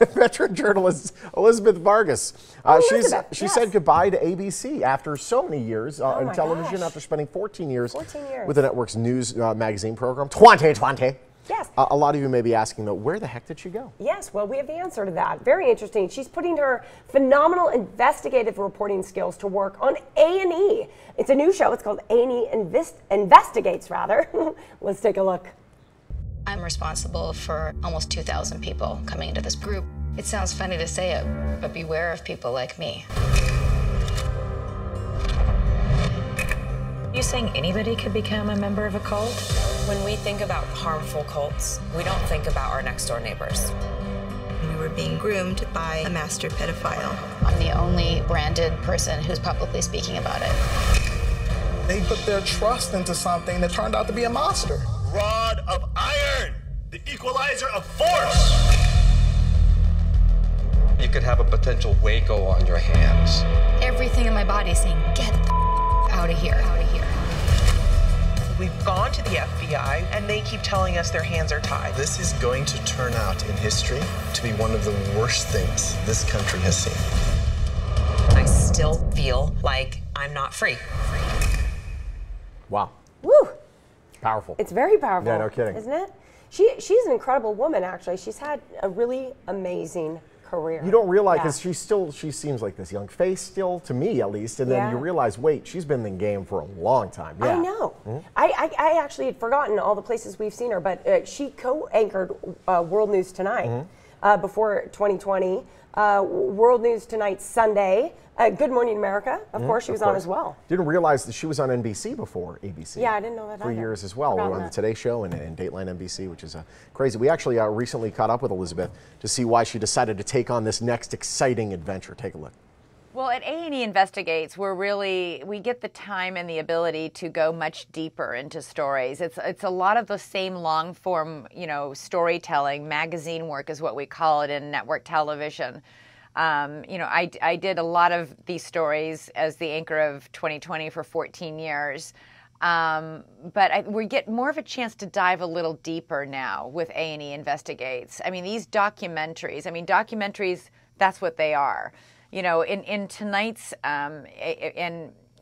Veteran journalist Elizabeth Vargas. She said goodbye to ABC after so many years in television, after spending 14 years with the network's news magazine program, 2020. Yes. A lot of you may be asking, though, where the heck did she go? Yes, well, we have the answer to that. Very interesting. She's putting her phenomenal investigative reporting skills to work on A&E. It's a new show. It's called A&E Investigates, rather. Let's take a look. I'm responsible for almost 2,000 people coming into this group. It sounds funny to say it, but beware of people like me. You saying anybody could become a member of a cult? When we think about harmful cults, we don't think about our next door neighbors. We were being groomed by a master pedophile. I'm the only branded person who's publicly speaking about it. They put their trust into something that turned out to be a monster. Rod of iron, the equalizer of force. You could have a potential Waco on your hands. Everything in my body is saying, get the out of here, out of here. We've gone to the FBI, and they keep telling us their hands are tied. This is going to turn out in history to be one of the worst things this country has seen. I still feel like I'm not free. Wow. Woo! Powerful. It's very powerful. Yeah, no kidding. Isn't it? She's an incredible woman, actually. She's had a really amazing career. You don't realize, because she seems like this young face still, to me at least, and then you realize, wait, she's been in the game for a long time. Yeah. I know. I actually had forgotten all the places we've seen her, but she co-anchored World News Tonight before 2020. World News Tonight Sunday. Good Morning America, of course, she was on as well. Didn't realize that she was on NBC before ABC. Yeah, I didn't know that for years as well. We were on the Today Show and Dateline NBC, which is crazy. We actually recently caught up with Elizabeth to see why she decided to take on this next exciting adventure. Take a look. Well, at A&E Investigates, we get the time and the ability to go much deeper into stories. It's a lot of the same long form, storytelling. Magazine work is what we call it in network television. I did a lot of these stories as the anchor of 2020 for 14 years. But we get more of a chance to dive a little deeper now with A&E Investigates. I mean, these documentaries, that's what they are. In tonight's,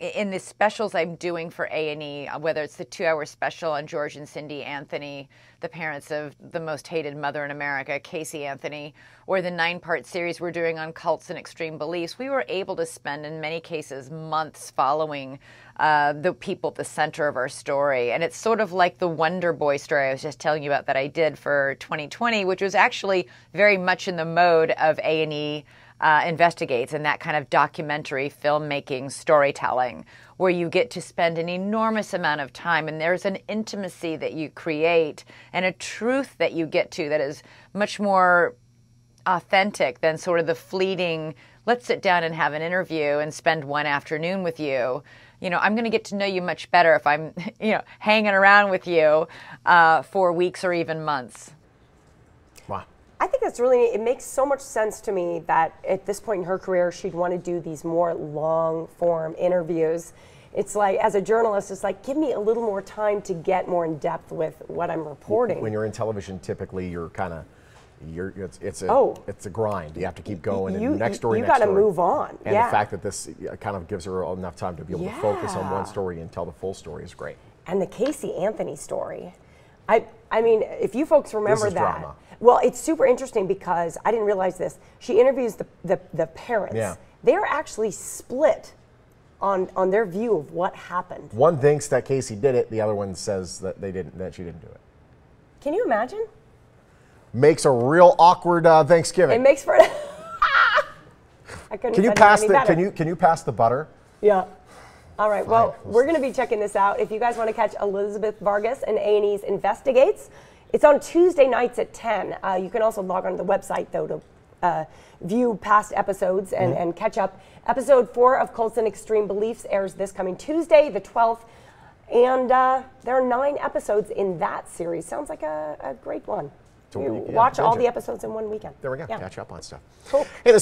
in the specials I'm doing for A&E, whether it's the 2-hour special on George and Cindy Anthony, the parents of the most hated mother in America, Casey Anthony, or the 9-part series we're doing on cults and extreme beliefs, we were able to spend, in many cases, months following the people at the center of our story. And it's sort of like the Wonder Boy story I was just telling you about that I did for 2020, which was actually very much in the mode of A&E Investigates and that kind of documentary filmmaking storytelling, where you get to spend an enormous amount of time, and there's an intimacy that you create and a truth that you get to that is much more authentic than sort of the fleeting, let's sit down and have an interview and spend one afternoon with you. I'm going to get to know you much better if I'm, hanging around with you for weeks or even months. Wow. I think that's really, it makes so much sense to me that at this point in her career, she'd want to do these more long form interviews. It's like, as a journalist, it's like, give me a little more time to get more in depth with what I'm reporting. When you're in television, typically you're kind of, it's a grind. You have to keep going, and next story, you got to move on. And the fact that this kind of gives her enough time to be able to focus on one story and tell the full story is great. And the Casey Anthony story, I mean, if you folks remember this is that. Drama. Well, it's super interesting because I didn't realize this. She interviews the parents. Yeah. They're actually split on their view of what happened. One thinks that Casey did it. The other one says that she didn't do it. Can you imagine? Makes a real awkward Thanksgiving. It makes for. I couldn't. Can you pass the? Can you pass the butter? Yeah. All right. Well, we're going to be checking this out. If you guys want to catch Elizabeth Vargas and A&E's Investigates, it's on Tuesday nights at 10. You can also log on to the website, though, to view past episodes and catch up. Episode 4 of Cults and Extreme Beliefs airs this coming Tuesday, the 12th. And there are 9 episodes in that series. Sounds like a great one. Watch all the episodes in one weekend. There we go. Catch up on stuff. Cool. Hey,